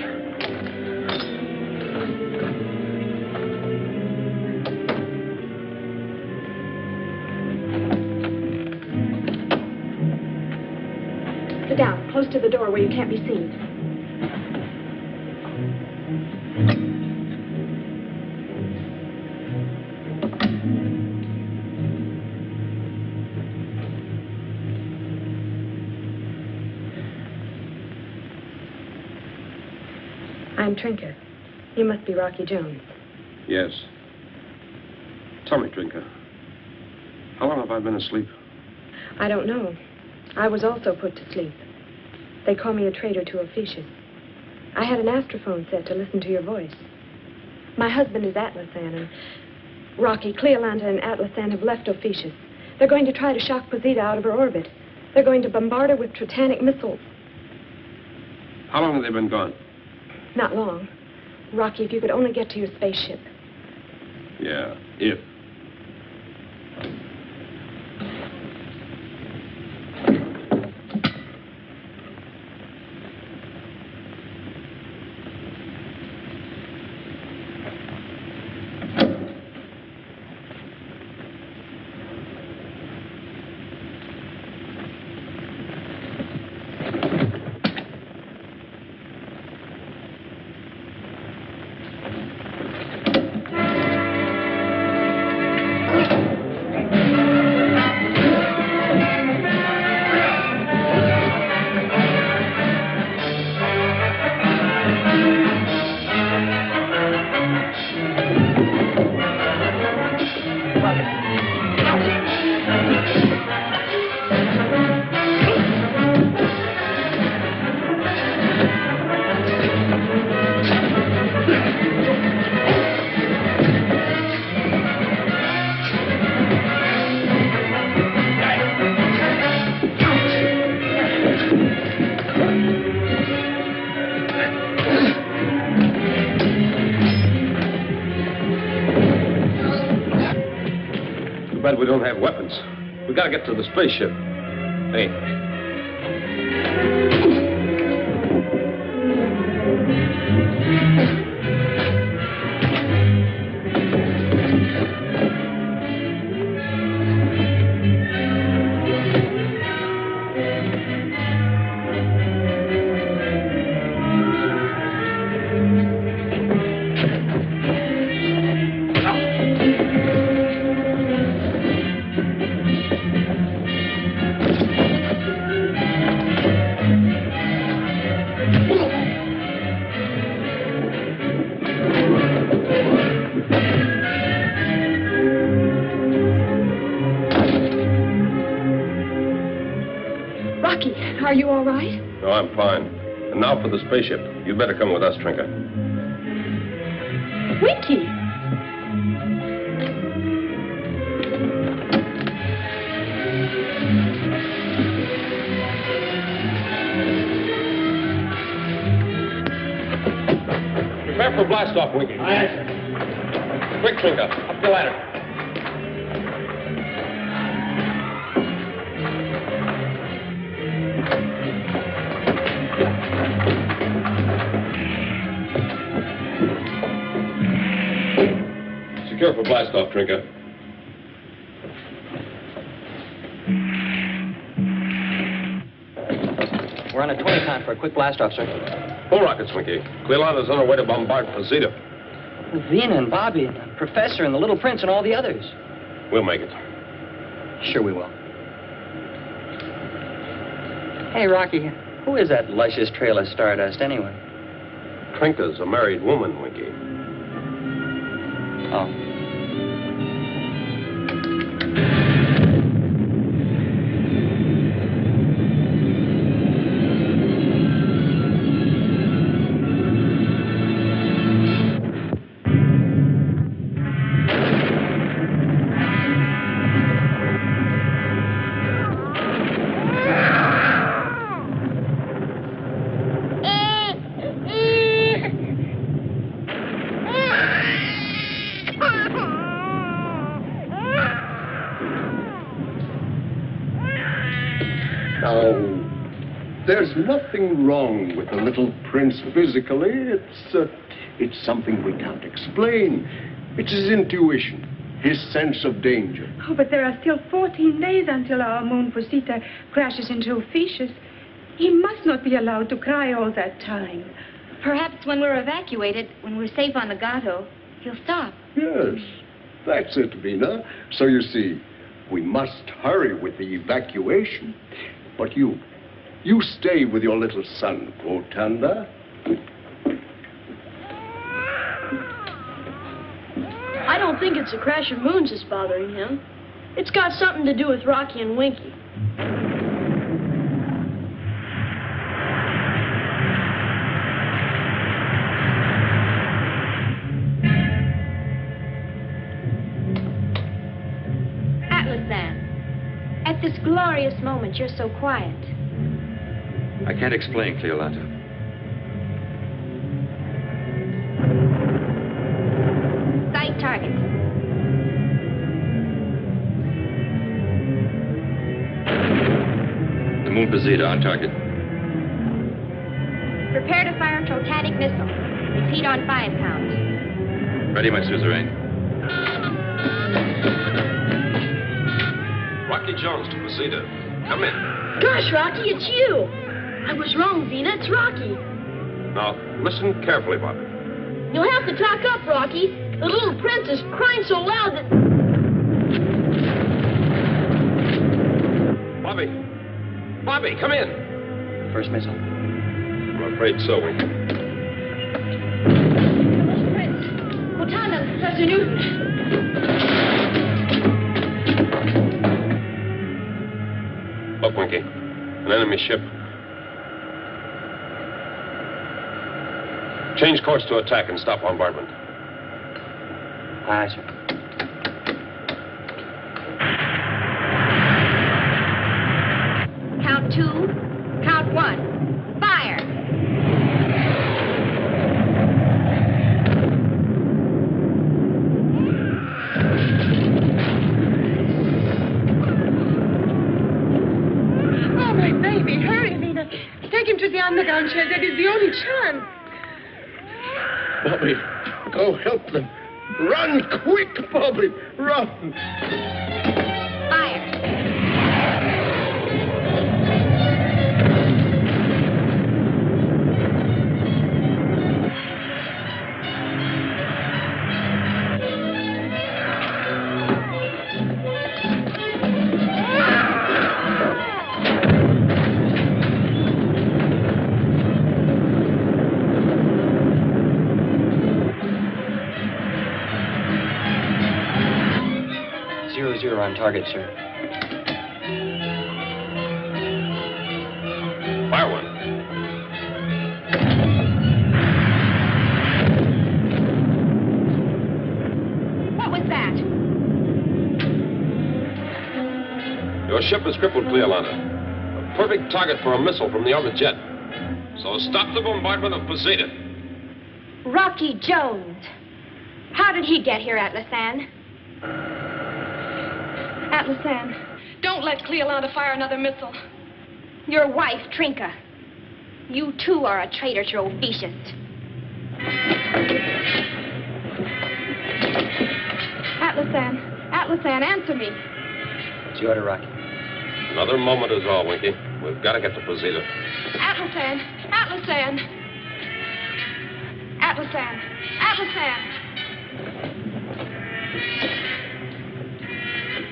M: Sit down, close to the door where you can't be seen. I'm Trinka. You must be Rocky Jones.
D: Yes. Tell me, Trinka, how long have I been asleep?
M: I don't know. I was also put to sleep. They call me a traitor to Ophiuchus. I had an astrophone set to listen to your voice. My husband is Atlasan, and Rocky, Cleolanda, and Atlasan have left Ophiuchus. They're going to try to shock Posita out of her orbit. They're going to bombard her with Tritanic missiles.
D: How long have they been gone?
M: Not long. Rocky, if you could only get to your spaceship.
D: Yeah, if. Too bad we don't have weapons. We gotta get to the spaceship. Hey.
M: Rocky, are you all right?
D: No, I'm fine. And now for the spaceship. You'd better come with us, Trinka.
K: Winky!
D: Prepare for blast-off, Winky.
G: Aye, sir.
D: Quick, Trinka. Up the ladder. Secure for blast-off, Trinka.
E: We're on a 20 time for a quick blast-off, sir.
D: Full rockets, Winky. Cleolanda's on her way to bombard Posita.
E: Vina and Bobby and the Professor and the Little Prince and all the others.
D: We'll make it.
E: Sure we will. Hey, Rocky, who is that luscious trail of stardust, anyway?
D: Trinka's a married woman, Winky.
E: Oh.
F: Now, there's nothing wrong with the little prince physically. It's something we can't explain. It's his intuition, his sense of danger.
I: Oh, but there are still 14 days until our moon Posita crashes into Ophiuchus. He must not be allowed to cry all that time.
A: Perhaps when we're evacuated, when we're safe on the Gato, he'll stop.
F: Yes, that's it, Vina. So you see, we must hurry with the evacuation. But you stay with your little son, Gotanda.
K: I don't think it's the crash of moons that's bothering him. It's got something to do with Rocky and Winky.
B: At this glorious moment, you're so quiet.
L: I can't explain, Cleolanta.
B: Sight target.
L: The moon Posita on target.
B: Prepare to fire a totanic missile. Repeat on 5 count.
L: Ready, my suzerain.
D: Rocky Jones to Posita. Come in.
K: Gosh, Rocky, it's you. I was wrong, Vina. It's Rocky.
D: Now, listen carefully, Bobby.
K: You'll have to talk up, Rocky. The little prince is crying so loud that...
D: Bobby, come in.
E: First missile.
D: I'm afraid so, Winky.
A: Prince, Gotanda, Professor Newton.
D: Look, Winky. An enemy ship. Change course to attack and stop bombardment.
E: Aye, sir.
B: Count 2, count 1. Fire!
K: son.
F: Bobby, go help them. Run quick, Bobby, run.
A: Fire.
E: 0-0 on target, sir.
D: Fire one.
A: What was that?
D: Your ship is crippled, Cleolanda. A perfect target for a missile from the other jet. So stop the bombardment of Posita.
A: Rocky Jones. How did he get here, Atlasan? Atlasan, don't let Cleolanda fire another missile. Your wife, Trinka. You, too, are a traitor to Ophiuchus. Atlasan, answer me.
E: It's your order, Rocky.
D: Another moment is all, Winky. We've got to get to Posita.
A: Atlasan.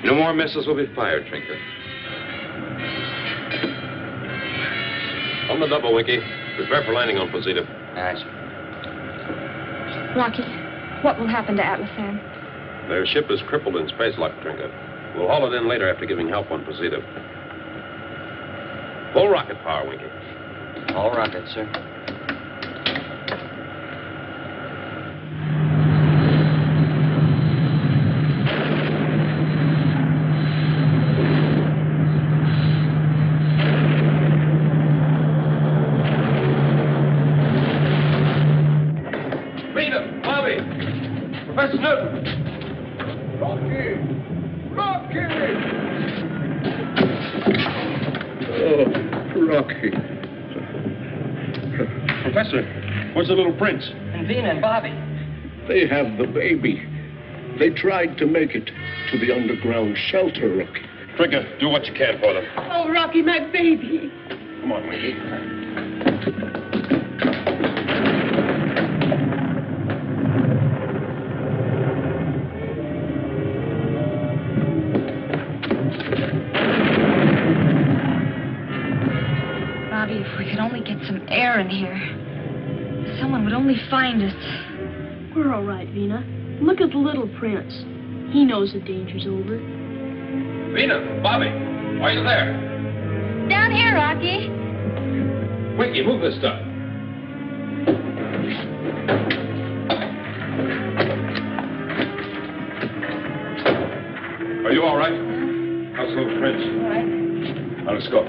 L: No more missiles will be fired, Trinka.
D: On the double, Winky. Prepare for landing on Posita.
E: Aye, sir.
A: Rocky, what will happen to Atlasan?
D: Their ship is crippled in space lock, Trinka. We'll haul it in later after giving help on Posita. Full rocket power, Winky.
E: All rockets, sir.
D: Professor Newton!
F: Rocky! Oh, Rocky.
D: Professor, where's the little prince?
E: And Vina and Bobby.
F: They have the baby. They tried to make it to the underground shelter, Rocky.
D: Trinka, do what you can for them.
K: Oh, Rocky, my baby.
D: Come on, Winky.
A: If we could only get some air in here. Someone would only find us.
K: We're all right, Vina. Look at the little prince. He knows the danger's over.
D: Vina, Bobby, are you there?
A: Down here, Rocky.
D: Winky, move this stuff. Are you all right? How's the little prince?
A: All right.
D: Now, let's go.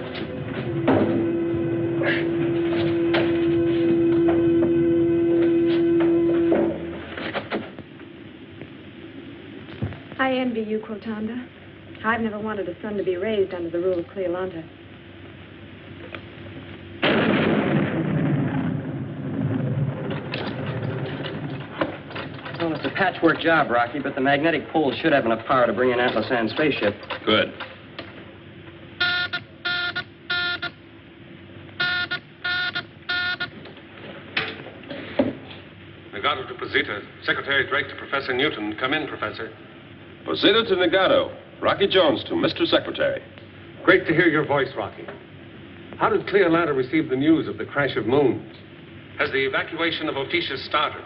M: I envy you, Quotanda. I've never wanted a son to be raised under the rule of Cleolanda.
E: Well, it's a patchwork job, Rocky, but the magnetic pole should have enough power to bring in Atlasan's spaceship.
D: Good.
C: Nagato to Posita. Secretary Drake to Professor Newton. Come in, Professor.
D: Posita to Nagato. Rocky Jones to Mr. Secretary.
C: Great to hear your voice, Rocky. How did Cleolanda receive the news of the crash of moons? Has the evacuation of Ophiuchus started?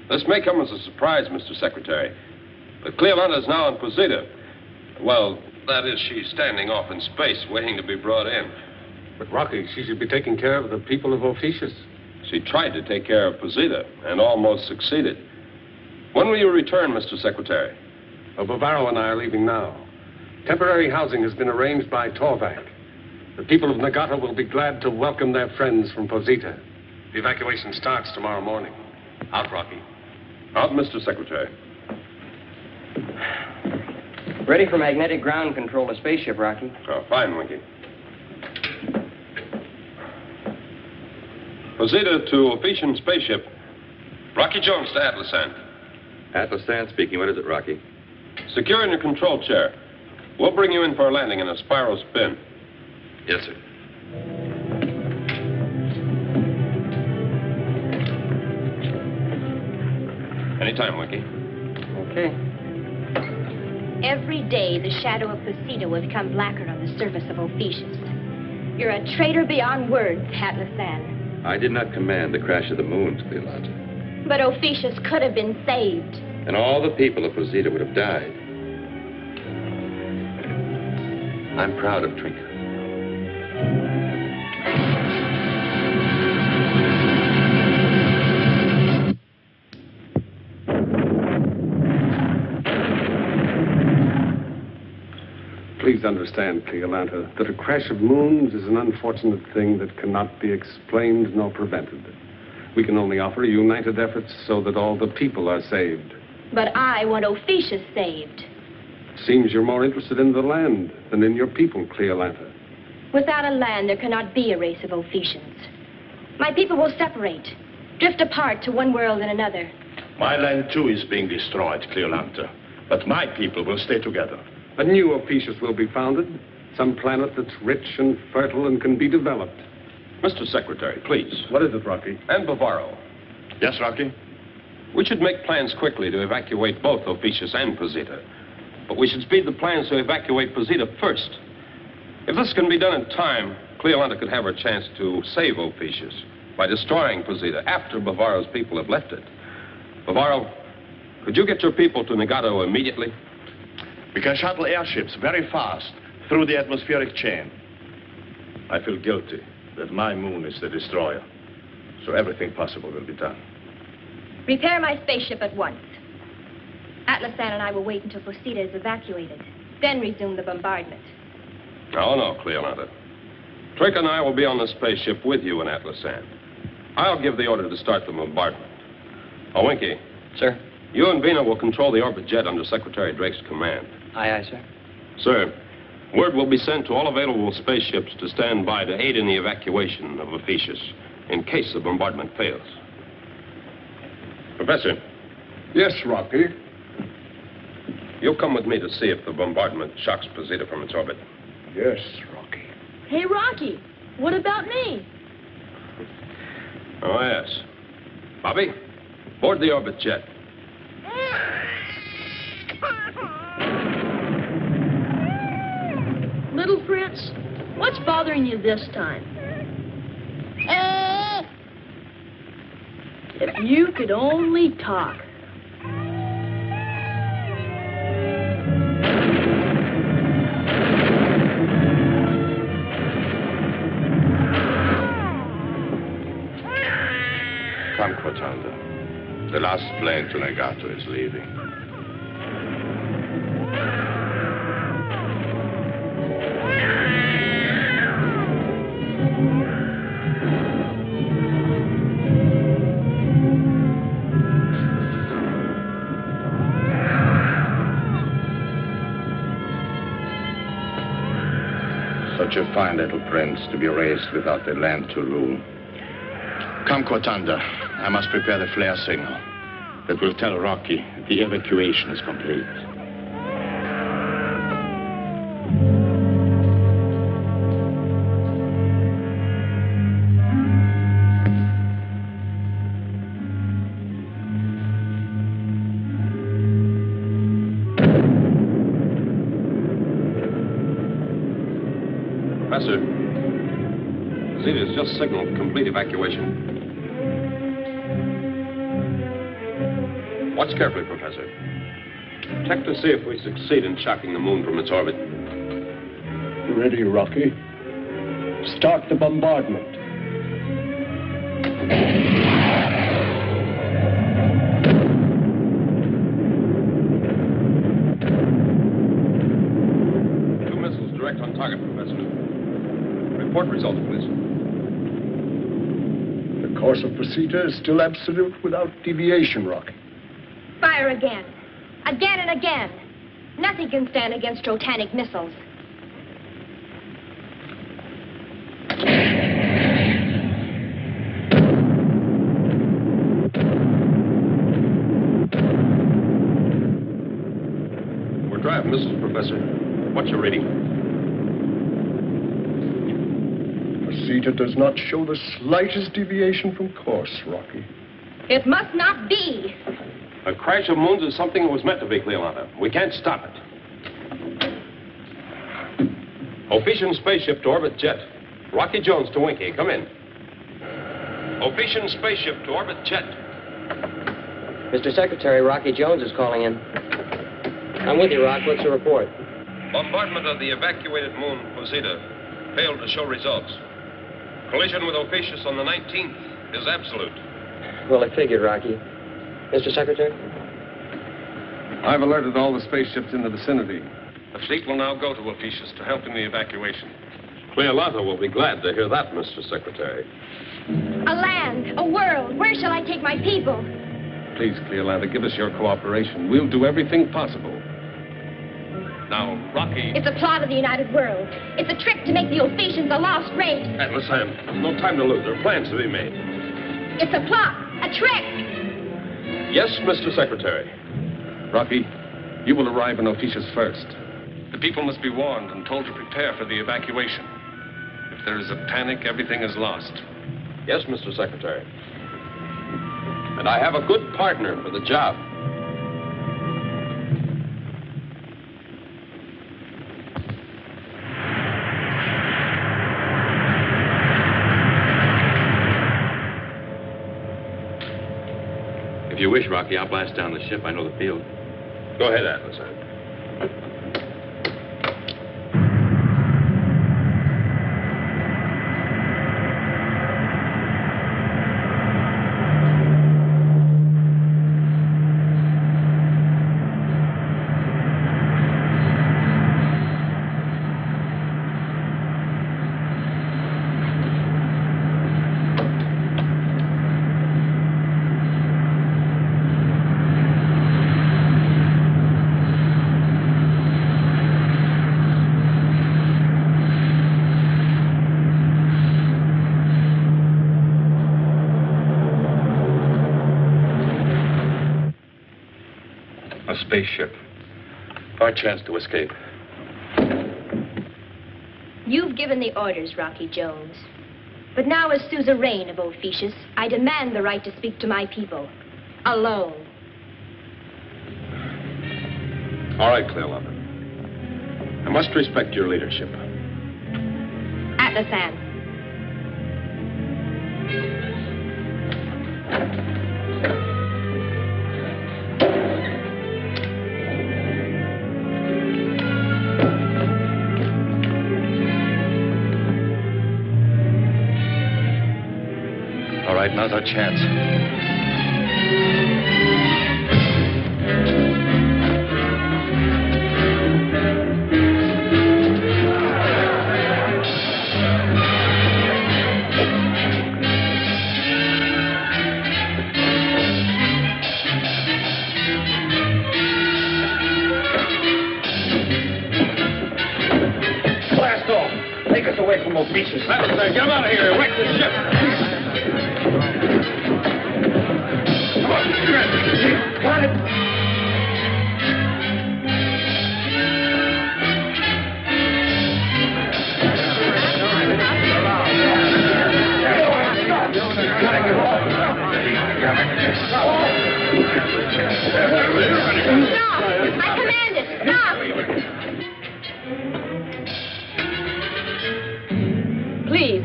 D: This may come as a surprise, Mr. Secretary, but Cleolanda is now on Posita. Well, that is, she's standing off in space, waiting to be brought in.
C: But, Rocky, she should be taking care of the people of Ophiuchus.
D: She tried to take care of Posita and almost succeeded. When will you return, Mr. Secretary?
C: Bavaro and I are leaving now. Temporary housing has been arranged by Torvak. The people of Nagato will be glad to welcome their friends from Posita. The evacuation starts tomorrow morning. Out, Rocky.
D: Out, Mr. Secretary.
E: Ready for magnetic ground control of spaceship, Rocky.
D: Oh, fine, Winky. Posita to Ophiuchian spaceship. Rocky Jones to Atlasan.
L: Atlasan speaking. What is it, Rocky?
D: Secure in your control chair. We'll bring you in for a landing in a spiral spin.
L: Yes, sir.
D: Anytime, Winky.
E: Okay.
B: Every day, the shadow of Posita will become blacker on the surface of Ophiuchus. You're a traitor beyond words, Atlasan.
L: I did not command the crash of the moons, Cleolanta.
B: But Ophiuchus could have been saved.
L: And all the people of Posita would have died. I'm proud of Trinka.
C: Please understand, Cleolanta, that a crash of moons is an unfortunate thing that cannot be explained nor prevented. We can only offer united efforts so that all the people are saved.
B: But I want Ophiuchus saved.
C: Seems you're more interested in the land than in your people, Cleolanta.
B: Without a land, there cannot be a race of Ophiuchians. My people will separate, drift apart to one world and another.
H: My land, too, is being destroyed, Cleolanta. But my people will stay together.
C: A new Ophiuchus will be founded, some planet that's rich and fertile and can be developed.
D: Mr. Secretary, please.
C: What is it, Rocky?
D: And Bavaro.
H: Yes, Rocky?
D: We should make plans quickly to evacuate both Ophiuchus and Posita. But we should speed the plans to evacuate Posita first. If this can be done in time, Cleolanta could have her chance to save Ophiuchus by destroying Posita after Bavaro's people have left it. Bavaro, could you get your people to Nagato immediately?
H: We can shuttle airships very fast through the atmospheric chain. I feel guilty that my moon is the destroyer. So everything possible will be done.
B: Repair my spaceship at once. Atlasan and I will wait until Posita is evacuated, then resume the bombardment.
D: No, Cleolanta. Trick and I will be on the spaceship with you and Atlasan. I'll give the order to start the bombardment. Oh, Winky.
E: Sir?
D: You and Vina will control the orbit jet under Secretary Drake's command.
E: Aye, aye, sir.
D: Sir, word will be sent to all available spaceships to stand by to aid in the evacuation of Ophiuchus in case the bombardment fails. Professor.
F: Yes, Rocky.
D: You'll come with me to see if the bombardment shocks Posita from its orbit.
F: Yes, Rocky.
K: Hey, Rocky, what about me?
D: Oh, yes. Bobby, board the orbit jet.
K: Little Prince, what's bothering you this time? If you could only talk.
H: Come, Quatanda. The last plane to Nagato is leaving. Such a fine little prince to be raised without a land to rule. Come, Quatanda. I must prepare the flare signal that will tell Rocky the evacuation is complete.
D: Professor, Posita has just signaled complete evacuation. Watch carefully, Professor. Check to see if we succeed in shocking the moon from its orbit.
F: Ready, Rocky. Start the bombardment.
D: Two missiles direct on target, Professor. Report results, please.
F: The course of Posita is still absolute without deviation, Rocky.
B: Fire again. Again and again. Nothing can stand against Trotanic missiles.
D: draft, Mrs. Professor. What you reading?
F: Posita does not show the slightest deviation from course, Rocky.
B: It must not be.
D: A crash of moons is something that was meant to be, Cleolanta. We can't stop it. Ophician spaceship to orbit jet. Rocky Jones to Winky. Come in. Ophician spaceship to orbit jet.
E: Mr. Secretary, Rocky Jones is calling in. I'm with you, Rock. What's the report?
D: Bombardment of the evacuated moon, Posita, failed to show results. Collision with Ophiuchus on the 19th is absolute.
E: Well, I figured, Rocky. Mr. Secretary?
C: I've alerted all the spaceships in the vicinity.
D: The fleet will now go to Ophiuchus to help in the evacuation. Cleolanta will be glad to hear that, Mr. Secretary.
B: A land, a world. Where shall I take my people?
C: Please, Cleolanta, give us your cooperation. We'll do everything possible. Now, Rocky...
B: It's a plot of the United World. It's a trick to make the Ophiuchans a lost race.
D: Atlas Sam, no time to lose. There are plans to be made.
B: It's a plot, a trick.
D: Yes, Mr. Secretary.
C: Rocky, you will arrive in Ophiuchus first. The people must be warned and told to prepare for the evacuation. If there is a panic, everything is lost.
D: Yes, Mr. Secretary. And I have a good partner for the job.
L: If you wish, Rocky, I'll blast down the ship. I know the field.
D: Go ahead, Atlas.
L: Spaceship. Our chance to escape.
B: You've given the orders, Rocky Jones. But now, as suzerain of Ophiuchus, I demand the right to speak to my people. Alone.
D: All right, Cleolanta. I must respect your leadership.
B: Atlasan.
L: All right, now's our chance.
G: Blast off! Take us away from Ophiuchus.
D: Get him out of here. Wreck the ship.
G: Got it!
B: Stop! I command it! Stop!
M: Please,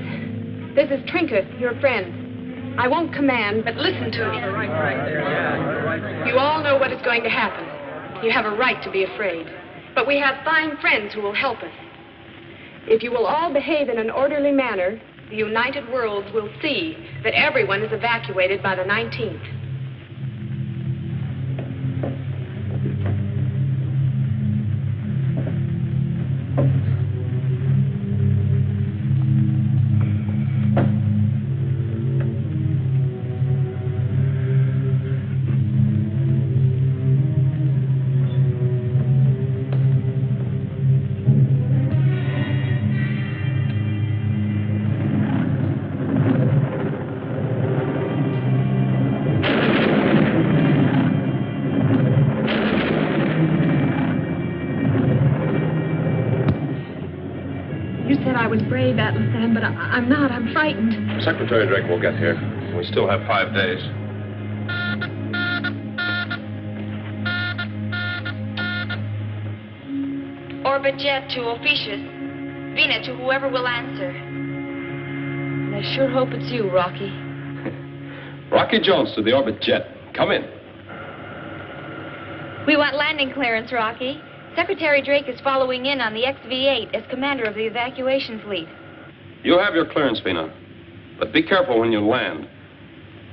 M: this is Trinket, your friend. I won't command, but listen to me. You all know what is going to happen. You have a right to be afraid. But we have fine friends who will help us. If you will all behave in an orderly manner, the United Worlds will see that everyone is evacuated by the 19th.
I: You said I was brave, Atlasan, but I'm not. I'm frightened.
D: Secretary Drake will get here. We still have 5 days.
A: Orbit jet to Ophiuchus. Vina to whoever will answer. And I sure hope it's you, Rocky.
D: Rocky Jones to the orbit jet. Come in.
A: We want landing clearance, Rocky. Secretary Drake is following in on the XV-8 as commander of the evacuation fleet.
D: You have your clearance, Vina. But be careful when you land.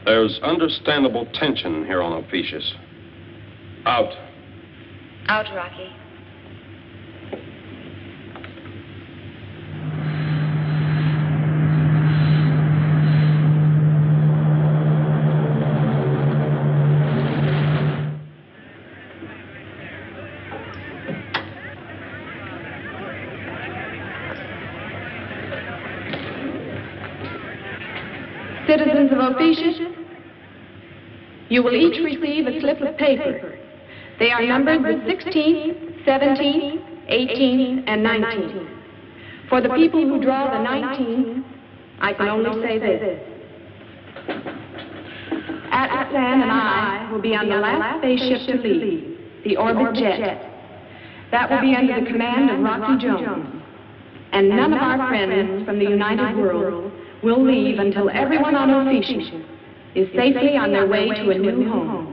D: There's understandable tension here on Ophiuchus. Out.
A: Out, Rocky.
I: Citizens of Ophiuchus, you will each receive a slip of paper. They are numbered with 16, 17, 18, and 19. For the people who draw the 19, I can only say this. Atlasan and I will be on the last spaceship to leave, the orbit jet. That will be under the command of Rocky Jones. And none of our friends from the United World will leave until everyone on Ophiuchus is safely on their way to a new home.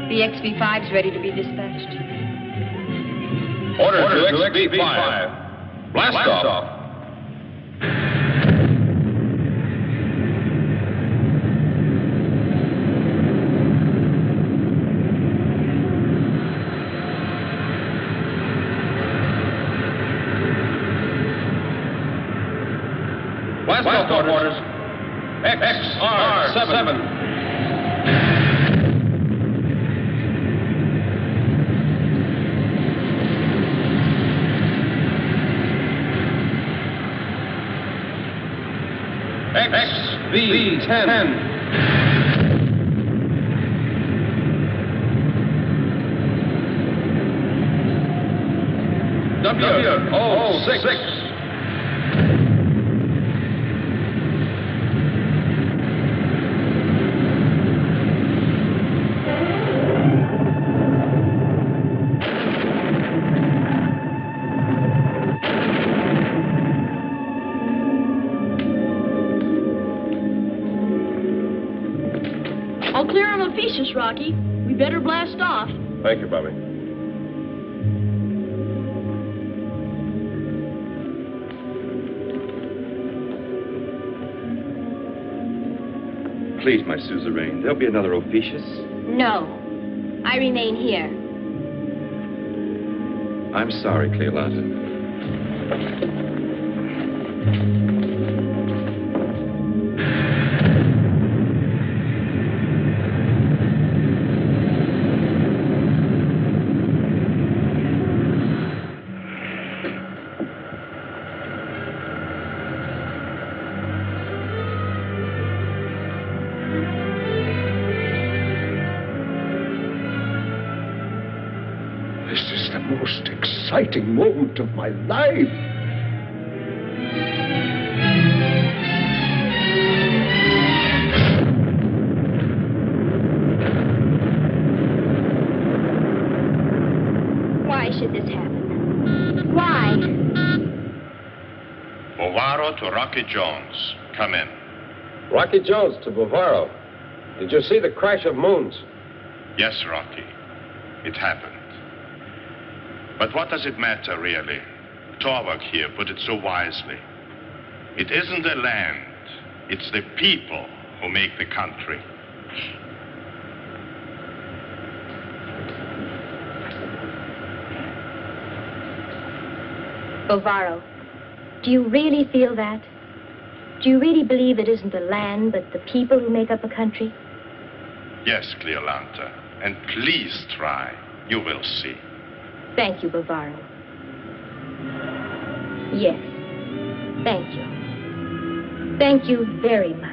A: The XV-5's ready to be dispatched.
D: Order to XV-5. Blast off. Blast off orders. XR7. XV-10. W-06.
K: I'll clear on Ophiuchus, Rocky. We better blast off.
D: Thank you, Bobby.
L: Please, my suzerain, there'll be another Ophiuchus.
B: No. I remain here.
L: I'm sorry, Cleolanta.
F: This is the most exciting moment of my life.
B: Why should this happen? Why?
O: Bovaro to Rocky Jones. Come in.
D: Rocky Jones to Bovaro. Did you see the crash of moons?
O: Yes, Rocky. It happened. But what does it matter, really? Torvald here put it so wisely. It isn't the land, it's the people who make the country.
B: Bovaro, do you really feel that? Do you really believe it isn't the land, but the people who make up a country?
O: Yes, Cleolanta, and please try. You will see.
B: Thank you, Bavaro. Yes. Thank you. Thank you very much.